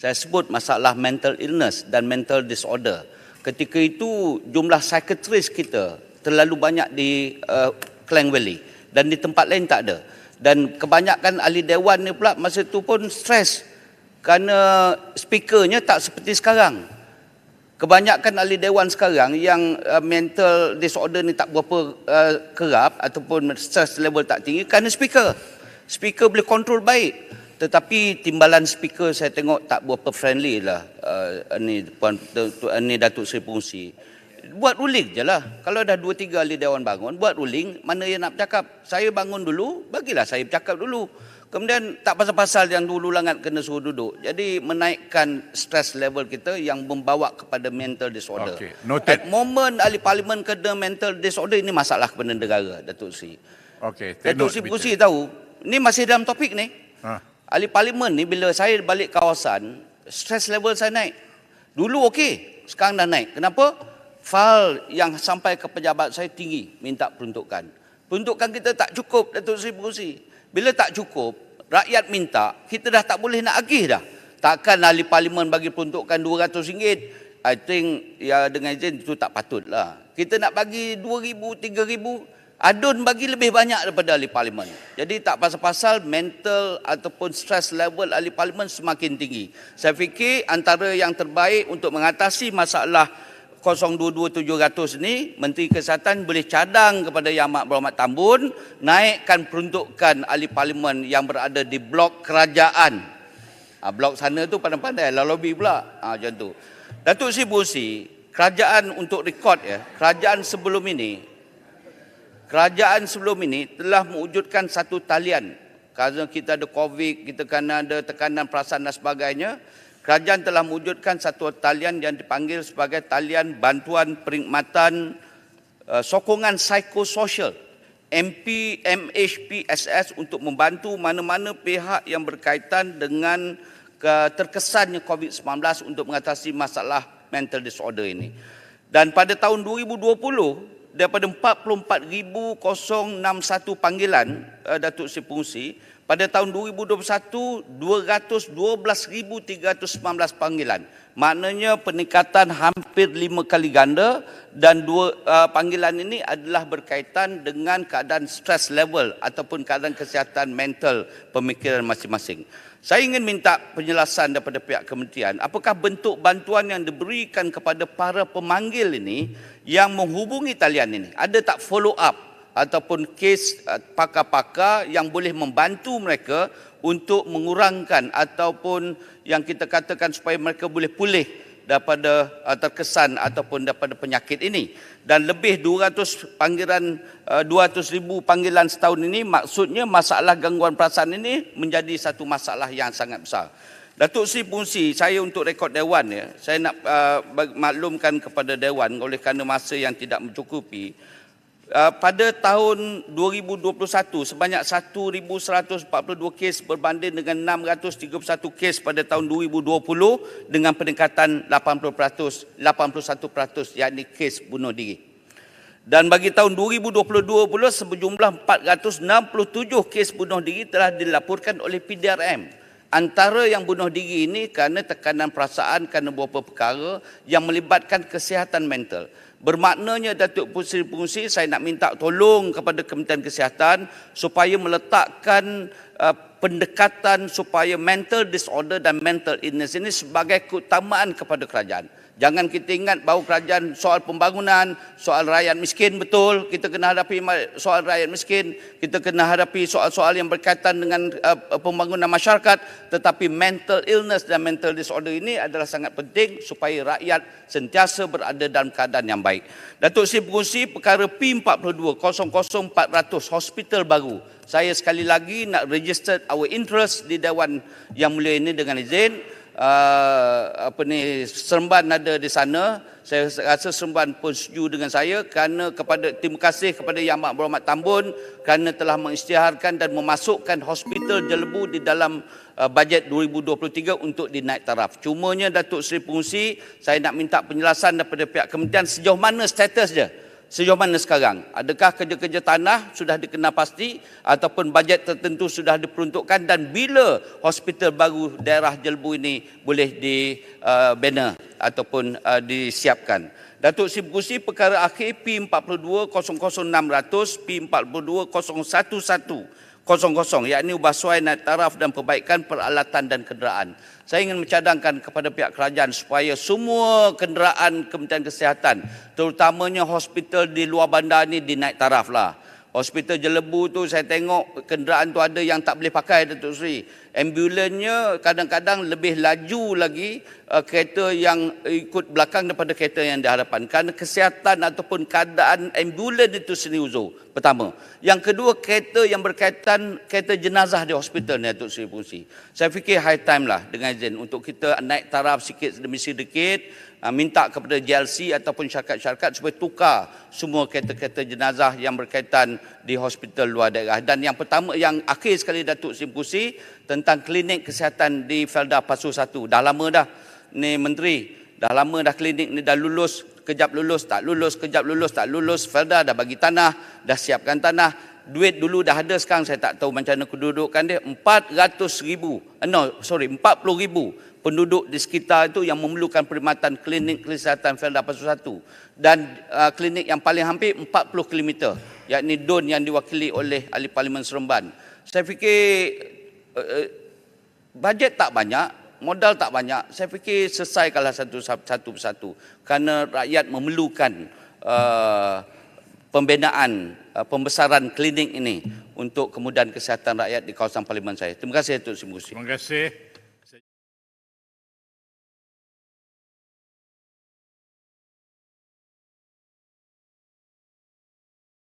Saya sebut masalah mental illness dan mental disorder. Ketika itu jumlah psikiatris kita terlalu banyak di Klang Valley dan di tempat lain tak ada. Dan kebanyakan ahli dewan ni pula masa tu pun stres kerana speakernya tak seperti sekarang. Kebanyakan ahli dewan sekarang yang mental disorder ni tak berapa kerap ataupun stress level tak tinggi kerana speaker. Speaker boleh kontrol baik. Tetapi timbalan speaker saya tengok tak berapa friendly lah ni Datuk Seri Pungsi. Buat ruling je lah. Kalau dah 2-3 ahli dewan bangun, buat ruling, mana yang nak bercakap. Saya bangun dulu, bagilah saya bercakap dulu. Kemudian tak pasal-pasal yang dulu langat kena suruh duduk. Jadi menaikkan stress level kita yang membawa kepada mental disorder. Okay, noted. At moment ahli parlimen kena mental disorder, ini masalah kepada negara, Datuk Seri. Okay, Datuk Seri Pungsi tahu, ni masih dalam topik ni. Ahli parlimen ni bila saya balik kawasan, stress level saya naik. Dulu okey, sekarang dah naik. Kenapa? Fail yang sampai ke pejabat saya tinggi minta peruntukan. Peruntukan kita tak cukup, Datuk Seri Pungsi. Bila tak cukup, rakyat minta, kita dah tak boleh nak agih dah. Takkan ahli parlimen bagi peruntukan RM200. I think ya dengan izin itu tak patutlah. Kita nak bagi RM2,000, RM3,000, adun bagi lebih banyak daripada ahli parlimen. Jadi tak pasal-pasal mental ataupun stress level ahli parlimen semakin tinggi. Saya fikir antara yang terbaik untuk mengatasi masalah 022-700 ni, Menteri Kesihatan boleh cadang kepada Yang Amat Berhormat Tambun, naikkan peruntukan ahli parlimen yang berada di blok kerajaan. Blok sana tu pandai-pandai, lobby pula. Macam tu. Datuk Seri Pungsi, kerajaan untuk rekod ya, kerajaan sebelum ini telah mewujudkan satu talian. Kerana kita ada COVID, kita kena ada tekanan perasaan dan sebagainya. Kerajaan telah mewujudkan satu talian yang dipanggil sebagai talian bantuan perkhidmatan sokongan psikososial MHPSS untuk membantu mana-mana pihak yang berkaitan dengan terkesannya COVID-19 untuk mengatasi masalah mental disorder ini. Dan pada tahun 2020, daripada 44,061 panggilan Datuk Seri Pungsi, pada tahun 2021, 212,319 panggilan. Maknanya peningkatan hampir 5 kali ganda dan panggilan ini adalah berkaitan dengan keadaan stress level ataupun keadaan kesihatan mental pemikiran masing-masing. Saya ingin minta penjelasan daripada pihak kementerian, apakah bentuk bantuan yang diberikan kepada para pemanggil ini yang menghubungi talian ini? Ada tak follow up ataupun kes pakar-pakar yang boleh membantu mereka untuk mengurangkan ataupun yang kita katakan supaya mereka boleh pulih daripada terkesan ataupun daripada penyakit ini. Dan lebih 200,000 panggilan setahun ini, maksudnya masalah gangguan perasaan ini menjadi satu masalah yang sangat besar. Datuk Seri Pungsi, saya untuk rekod Dewan ya, saya nak maklumkan kepada Dewan oleh kerana masa yang tidak mencukupi. Pada tahun 2021, sebanyak 1,142 kes berbanding dengan 631 kes pada tahun 2020 dengan peningkatan 81%, yakni kes bunuh diri. Dan bagi tahun 2022 pula sejumlah 467 kes bunuh diri telah dilaporkan oleh PDRM. Antara yang bunuh diri ini kerana tekanan perasaan, kerana beberapa perkara yang melibatkan kesihatan mental. Bermaknanya Datuk Seri Pungsi, saya nak minta tolong kepada Kementerian Kesihatan supaya meletakkan pendekatan supaya mental disorder dan mental illness ini sebagai keutamaan kepada kerajaan. Jangan kita ingat bahawa kerajaan soal pembangunan, soal rakyat miskin, betul. Kita kena hadapi soal rakyat miskin, kita kena hadapi soal-soal yang berkaitan dengan pembangunan masyarakat. Tetapi mental illness dan mental disorder ini adalah sangat penting supaya rakyat sentiasa berada dalam keadaan yang baik. Datuk Seri Pungsi, perkara P42 00400 hospital baru. Saya sekali lagi nak register our interest di Dewan Yang Mulia ini dengan izin. Seremban ada di sana. Saya rasa Seremban pun setuju dengan saya kerana terima kasih kepada Yang Amat Berhormat Tambun kerana telah mengisytiharkan dan memasukkan hospital Jelebu di dalam bajet 2023 untuk dinaik taraf. Cumanya Datuk Seri Pungsi, saya nak minta penjelasan daripada pihak kementerian sejauh mana status dia. sejauh mana sekarang? Adakah kerja-kerja tanah sudah dikenal pasti ataupun bajet tertentu sudah diperuntukkan, dan bila hospital baru daerah Jelbu ini boleh dibina ataupun disiapkan? Datuk Seri Pengerusi Perkara Akhir P42-00600, P42-01100, yakni ubah suai naik taraf dan perbaikan peralatan dan kenderaan. Saya ingin mencadangkan kepada pihak kerajaan supaya semua kenderaan Kementerian Kesihatan, terutamanya hospital di luar bandar ni, dinaik taraf lah. Hospital Jelebu tu saya tengok kenderaan tu ada yang tak boleh pakai, Datuk Seri. Ambulannya kadang-kadang lebih laju lagi kereta yang ikut belakang daripada kereta yang di hadapan. Kerana kesihatan ataupun keadaan ambulan itu sendiri uzur. Pertama. Yang kedua, kereta yang berkaitan kereta jenazah di hospital ni, Datuk Seri Pengerusi. Saya fikir high time lah dengan izin untuk kita naik taraf sikit demi sedikit, minta kepada JLC ataupun syarikat-syarikat supaya tukar semua kereta-kereta jenazah yang berkaitan di hospital luar daerah. Dan yang pertama, yang akhir sekali, Datuk Seri Pengerusi, tentang klinik kesihatan di Felda Pasu 1. Dah lama dah ni Menteri, dah lama dah klinik ni dah lulus, kejap lulus, tak lulus, kejap lulus, tak lulus. Felda dah bagi tanah, dah siapkan tanah. Duit dulu dah ada, sekarang saya tak tahu macam mana kedudukan dia. 40,000 penduduk di sekitar itu yang memerlukan perkhidmatan klinik kesihatan Felda Pasu 1. Dan klinik yang paling hampir 40 km, yakni DUN yang diwakili oleh Ahli Parlimen Seremban. Saya fikir bajet tak banyak, modal tak banyak. Saya fikir selesaikanlah satu persatu. Kerana rakyat memerlukan pembinaan, pembesaran klinik ini untuk kemudahan kesihatan rakyat di kawasan parlimen saya. Terima kasih, Datuk Seri Pengerusi. Terima kasih.